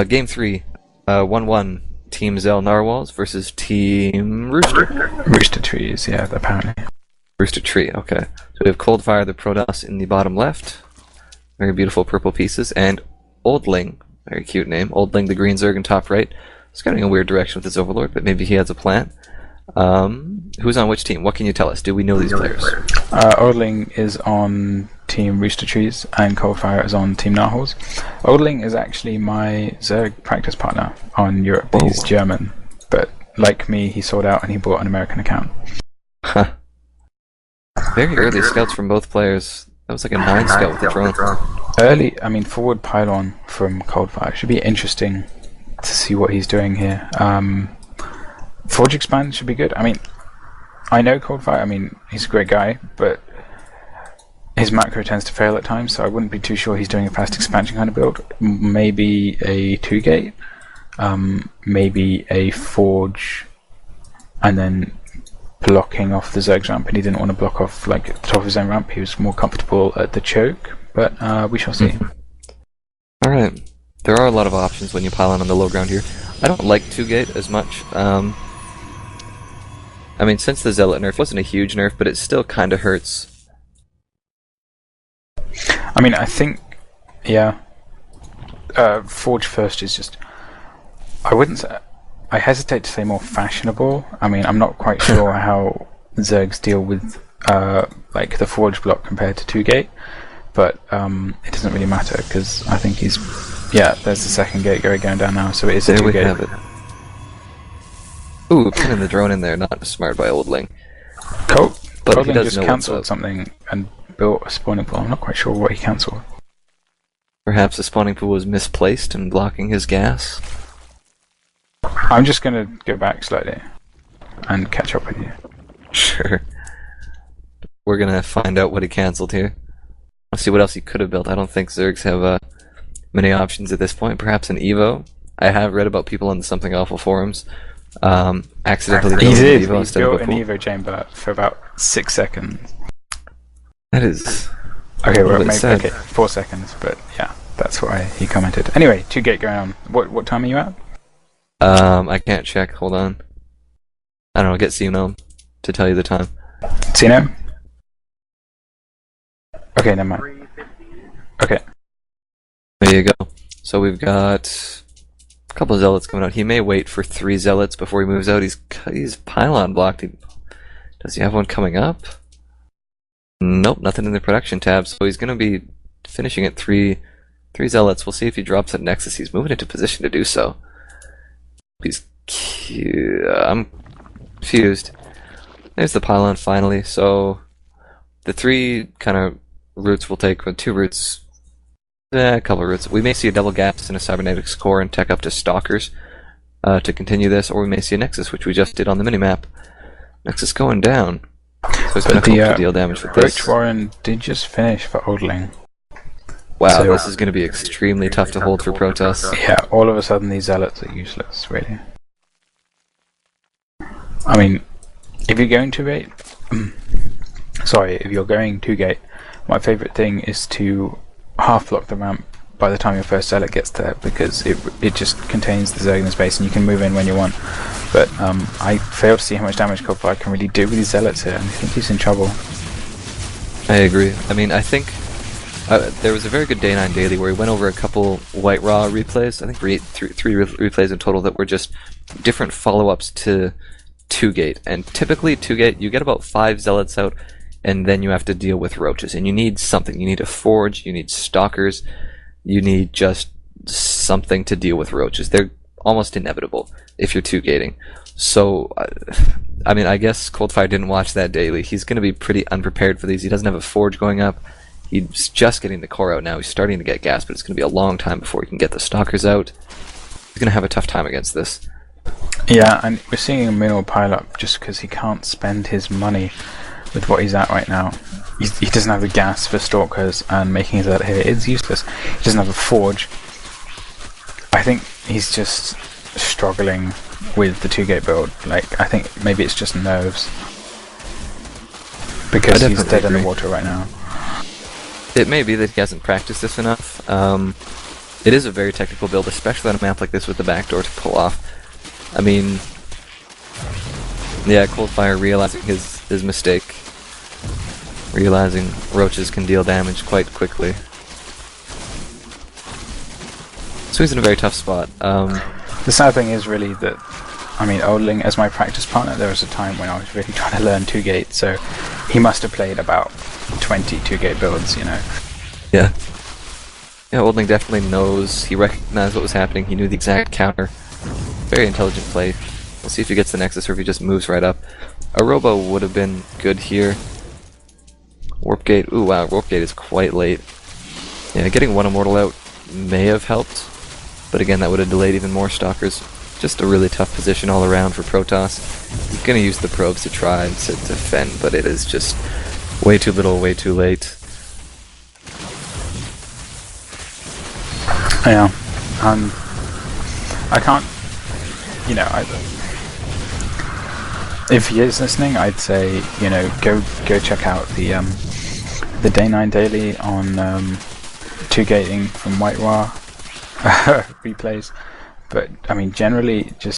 Game 3, 1-1. Team Xel'Narwhals versus Team Rooster. Rooster Trees, yeah, apparently. Rooster Tree, okay. So we have Coldfire, the Protoss, in the bottom left. Very beautiful purple pieces. And Oldling, very cute name. Oldling, the green Zerg in top right. It's going in a weird direction with his Overlord, but maybe he has a plan. Who's on which team? What can you tell us? Do we know these players? Oldling is on Team Rooster Trees, and Coldfire is on Team Narwhals. Oldling is actually my Zerg practice partner on Europe. Whoa. He's German, but like me, he sold out and he bought an American account. Huh. Very early scouts from both players. That was like a 9 scout with the drone. Forward pylon from Coldfire. Should be interesting to see what he's doing here. Forge expand should be good. I mean, I know Coldfire. He's a great guy, but his macro tends to fail at times, so I wouldn't be too sure he's doing a fast expansion kind of build. Maybe a 2-gate, maybe a forge, and then blocking off the Zerg's ramp, and he didn't want to block off like the top of his own ramp. He was more comfortable at the choke, but we shall see. Alright. There are a lot of options when you pylon on the low ground here. I don't like 2-gate as much. Since the Zealot nerf wasn't a huge nerf, but it still kind of hurts. I think, yeah, Forge first is just, I hesitate to say more fashionable. I'm not quite sure how Zergs deal with like the Forge block compared to 2-gate, but it doesn't really matter because I think there's the second gate going down now, so it is a 2-gate. There we have it. Ooh, putting the drone in there, not smart by Oldling. But Oldling he does just know cancelled something and built a spawning pool. I'm not quite sure what he cancelled. Perhaps the spawning pool was misplaced and blocking his gas? I'm just going to go back slightly and catch up with you. Sure. We're going to find out what he cancelled here. Let's see what else he could have built. I don't think Zergs have many options at this point. Perhaps an Evo. I have read about people on the Something Awful forums accidentally built an Evo instead of a pool. He built an Evo chamber for about 6 seconds. That is... Okay, well, maybe 4 seconds, but yeah, that's why he commented. Anyway, 2-gate going on. What time are you at? I can't check. Hold on. I don't know. Get Xeno to tell you the time. Xeno? Okay, never mind. Okay. There you go. So we've got a couple of Zealots coming out. He may wait for 3 Zealots before he moves out. He's pylon blocked. Does he have one coming up? Nope, nothing in the production tab. So he's going to be finishing at 3 Zealots. We'll see if he drops at Nexus. He's moving into position to do so. He's cute. I'm confused. There's the pylon finally. So the 3 kind of routes we'll take, 2 routes, a couple of routes. We may see a double gaps in a cybernetics core and tech up to stalkers to continue this, or we may see a Nexus, which we just did on the minimap. Nexus going down. So it's going to deal damage with this. Roach Warren did just finish for Oldling. Wow, so this is going to be extremely tough to hold for Protoss. Yeah, all of a sudden these Zealots are useless, really. If you're going 2-gate, if you're going 2-gate, my favourite thing is to half block the ramp by the time your first Zealot gets there, because it just contains the Zerg in the space and you can move in when you want. But I fail to see how much damage Coldfire can really do with these Zealots here, and I think he's in trouble. I agree. I think there was a very good Day 9 daily where he went over a couple White Raw replays. I think three replays in total that were just different follow-ups to 2-gate. And typically 2-gate, you get about 5 Zealots out, and then you have to deal with roaches. And you need something. You need a forge, you need stalkers, you need just something to deal with roaches. They're almost inevitable if you're 2-gating. So, I guess Coldfire didn't watch that daily. He's going to be pretty unprepared for these. He doesn't have a forge going up. He's just getting the core out now. He's starting to get gas, but it's going to be a long time before he can get the stalkers out. He's going to have a tough time against this. Yeah, and we're seeing a minimal pile up just because he can't spend his money with what he's at right now. He doesn't have the gas for stalkers, and making that here is useless. He doesn't have a forge. I think he's just struggling with the 2-gate build. I think maybe it's just nerves, because he's dead in the water right now. It may be that he hasn't practiced this enough. It is a very technical build, especially on a map like this with the backdoor to pull off. I mean, yeah, Coldfire realizing his mistake. Realizing roaches can deal damage quite quickly. So he's in a very tough spot. The sad thing is really that, I mean, Oldling, as my practice partner, there was a time when I was really trying to learn 2-gate, so he must have played about 20 2-gate builds, you know. Yeah. Yeah, Oldling definitely knows, he recognized what was happening, he knew the exact counter. Very intelligent play. We'll see if he gets the Nexus or if he just moves right up. A Robo would have been good here. Warp Gate, ooh wow, Warp Gate is quite late. Yeah, getting one Immortal out may have helped, but again that would have delayed even more Stalkers. Just a really tough position all around for Protoss. He's gonna use the probes to try to defend, but it is just way too little, way too late. Yeah, I can't, you know, if he is listening, I'd say, you know, go check out the Day 9 Daily on 2-gating from White War replays. But I mean, generally, just